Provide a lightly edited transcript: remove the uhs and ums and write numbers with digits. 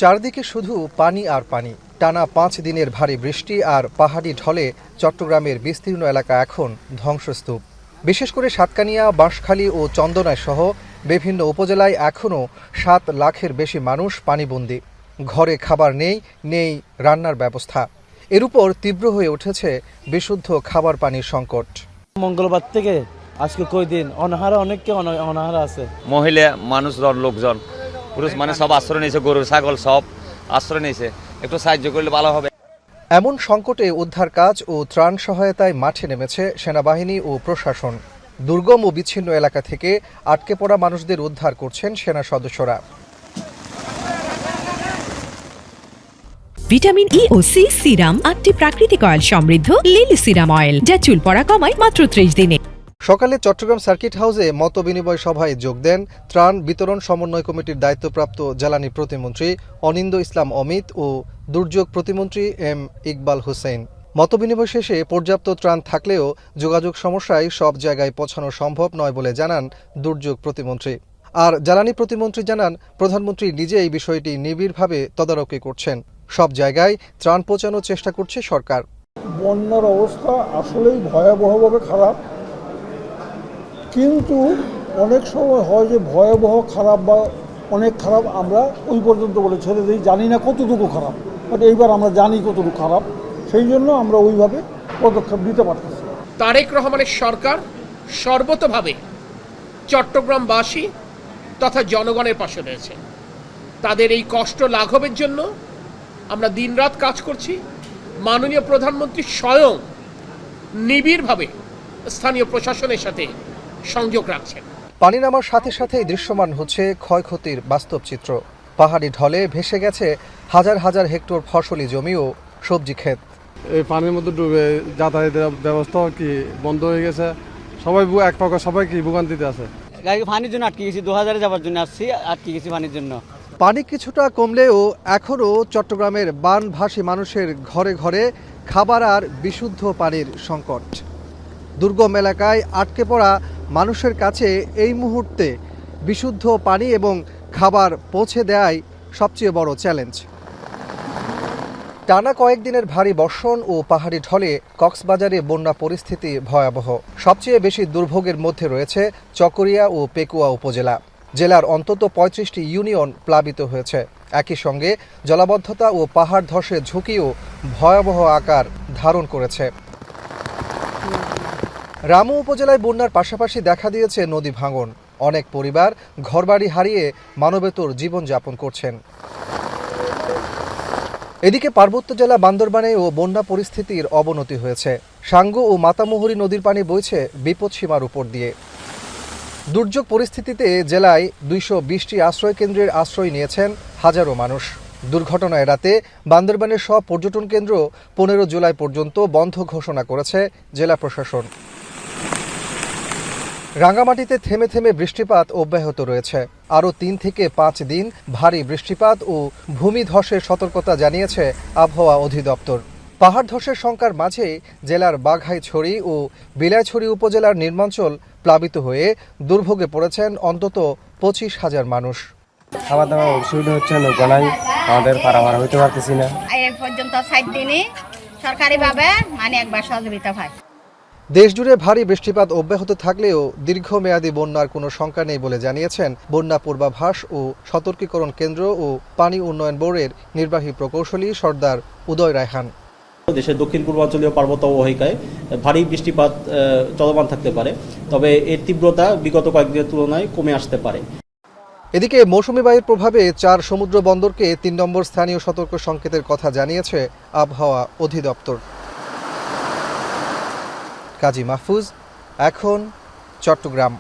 চারদিকে শুধু পানি আর পানি। টানা 5 দিনের ভারী বৃষ্টি আর পাহাড়ি ঢলে চট্টগ্রামের বিস্তীর্ণ এলাকা এখন ধ্বংসস্তূপ। বিশেষ করে সাতকানিয়া, বাঁশখালী ও চন্দনায় সহ বিভিন্ন উপজেলায় এখনও 7 লাখের বেশি মানুষ পানিবন্দী। ঘরে খাবার নেই রান্নার ব্যবস্থা। এর উপর তীব্র হয়ে উঠেছে বিশুদ্ধ খাবার পানির সংকট। মঙ্গলবার থেকে আজকে কয়দিন অনেকে অনাহারে আছে। মহিলা মানুষজন, লোকজন, পুরুষ মানে সব আশ্রয় নিয়েছে, গরু ছাগল সব আশ্রয় নিয়েছে। একটু সাহায্য করলে ভালো হবে। এমন সংকটে উদ্ধার কাজ ও ত্রাণ সহায়তায় মাঠে নেমেছে সেনাবাহিনী ও প্রশাসন। দুর্গম ও বিচ্ছিন্ন এলাকা থেকে আটকে পড়া মানুষদের উদ্ধার করছেন সেনা সদস্যরা। ভিটামিন ই ও সি সিরাম 8টি প্রাকৃতিক অয়েল সমৃদ্ধ লিলি সিরাম অয়েল, যা চুল পড়া কমায় মাত্র 30 দিনে। সকালে চট্টগ্রাম সার্কিট হাউসে মতবিনিময় সভায় যোগ দেন ত্রাণ বিতরণ সমন্বয় কমিটির দায়িত্বপ্রাপ্ত জ্বালানি প্রতিমন্ত্রী অনিন্দ ইসলাম অমিত ও দুর্যোগ প্রতিমন্ত্রী এম ইকবাল হোসেন। মতবিনিময় শেষে পর্যাপ্ত ত্রাণ থাকলেও যোগাযোগ সমস্যায় সব জায়গায় পৌঁছানো সম্ভব নয় বলে জানান দুর্যোগ প্রতিমন্ত্রী। আর জ্বালানি প্রতিমন্ত্রী জানান, প্রধানমন্ত্রী নিজে এই বিষয়টি নিবিড়ভাবে তদারকি করছেন। সব জায়গায় ত্রাণ পৌঁছানোর চেষ্টা করছে সরকার। বন্যার অবস্থা আসলেই ভয়াবহভাবে খারাপ, কিন্তু অনেক সময় হয় যে ভয়াবহ খারাপ বা অনেক খারাপ আমরা ওই পর্যন্ত বলে ছেড়ে দিই, জানি না কতটুকু খারাপ, বাট এইবার আমরা জানি কতটুকু খারাপ, সেই জন্য আমরা ওইভাবে পদক্ষেপ নিতে পারতেছি। তারেক রহমানের সরকার সর্বতোভাবে চট্টগ্রামবাসী তথা জনগণের পাশে রয়েছে। তাদের এই কষ্ট লাঘবের জন্য আমরা দিনরাত কাজ করছি। মাননীয় প্রধানমন্ত্রী স্বয়ং নিবিড়ভাবে স্থানীয় প্রশাসনের সাথে সংযোগ রাখছেন। পানি নামার সাথে সাথেই দৃশ্যমান হচ্ছে ক্ষয়ক্ষতির বাস্তব চিত্র। পাহাড়ি ঢলে ভেসে গেছে হাজার হাজার হেক্টর ফসলি জমি ও সবজি ক্ষেত। এই পানির মধ্যে ডুবে যাতায়াতের ব্যবস্থা কি বন্ধ হয়ে গেছে। সবাই এক প্রকার সবাই কি ভোগান্তিতে আছে। গাড়ি পানির জন্য আটকে গেছি, 2000 যাওয়ার জন্য আসছি, আটকে গেছি পানির জন্য। পানি কিছুটা কমলেও এখনও চট্টগ্রামের বানভাসী মানুষের ঘরে ঘরে খাবার আর বিশুদ্ধ পানির সংকট। দুর্গম এলাকায় আটকে পড়া মানুষের কাছে এই মুহূর্তে বিশুদ্ধ পানি এবং খাবার পৌঁছে দেওয়াই সবচেয়ে বড় চ্যালেঞ্জ। টানা কয়েকদিনের ভারী বর্ষণ ও পাহাড়ি ঢলে কক্সবাজারে বন্যা পরিস্থিতি ভয়াবহ। সবচেয়ে বেশি দুর্ভোগের মধ্যে রয়েছে চকরিয়া ও পেকুয়া উপজেলা। জেলার অন্তত 35টি ইউনিয়ন প্লাবিত হয়েছে। একই সঙ্গে জলাবদ্ধতা ও পাহাড় ধসের ঝুঁকিও ভয়াবহ আকার ধারণ করেছে। রামু উপজেলায় বন্যার পাশাপাশি দেখা দিয়েছে নদী ভাঙন। অনেক পরিবার ঘরবাড়ি হারিয়ে মানবেতর জীবনযাপন করছেন। এদিকে পার্বত্য জেলা বান্দরবানেও বন্যা পরিস্থিতির অবনতি হয়েছে। সাঙ্গু ও মাতামুহুরী নদীর পানি বইছে বিপদসীমার উপর দিয়ে। দুর্যোগ পরিস্থিতিতে জেলায় 220টি আশ্রয় কেন্দ্রের আশ্রয় নিয়েছেন হাজারো মানুষ। দুর্ঘটনা এড়াতে বান্দরবানের সব পর্যটন কেন্দ্র 15 জুলাই পর্যন্ত বন্ধ ঘোষণা করেছে জেলা প্রশাসন। রাঙ্গামাটিতে থেমে থেমে বৃষ্টিপাত অব্যাহত রয়েছে। আরও 3 থেকে 5 দিন ভারী বৃষ্টিপাত ও ভূমিধসের সতর্কতা জানিয়েছে আবহাওয়া অধিদপ্তর। পাহাড় ধসের শঙ্কার মাঝে জেলার বাঘাইছড়ি ও বিলাইছড়ি উপজেলার নির্মাঞ্চল প্লাবিত হয়ে দুর্ভোগে পড়েছেন অন্তত 25,000 মানুষ। খাবার দাবার অসুবিধা হচ্ছে, নৌকা নাই, আমাদের পারাপার হইতে পারতেছি না। এই পর্যন্ত 60 দিনে সরকারিভাবে একবার সহযোগিতা পায়। দেশজুড়ে ভারী বৃষ্টিপাত অব্যাহত থাকলেও দীর্ঘমেয়াদী বন্যার কোনো শঙ্কা নেই বলে জানিয়েছেন বন্যা পূর্বাভাস ও সতর্কীকরণ কেন্দ্র ও পানি উন্নয়ন বোর্ডের নির্বাহী প্রকৌশলী সর্দার উদয় রায়হান। দেশের দক্ষিণ পূর্বাঞ্চলীয় পার্বত্য অববাহিকায় ভারী বৃষ্টিপাত চলমান থাকতে পারে, তবে এর তীব্রতা বিগত কয়েকদিনের তুলনায় কমে আসতে পারে। এদিকে মৌসুমী বায়ুর প্রভাবে 4 সমুদ্র বন্দরকে 3 নম্বর স্থানীয় সতর্ক সংকেতের কথা জানিয়েছে আবহাওয়া অধিদপ্তর। কাজী মাহফুজ, এখন চট্টগ্রাম।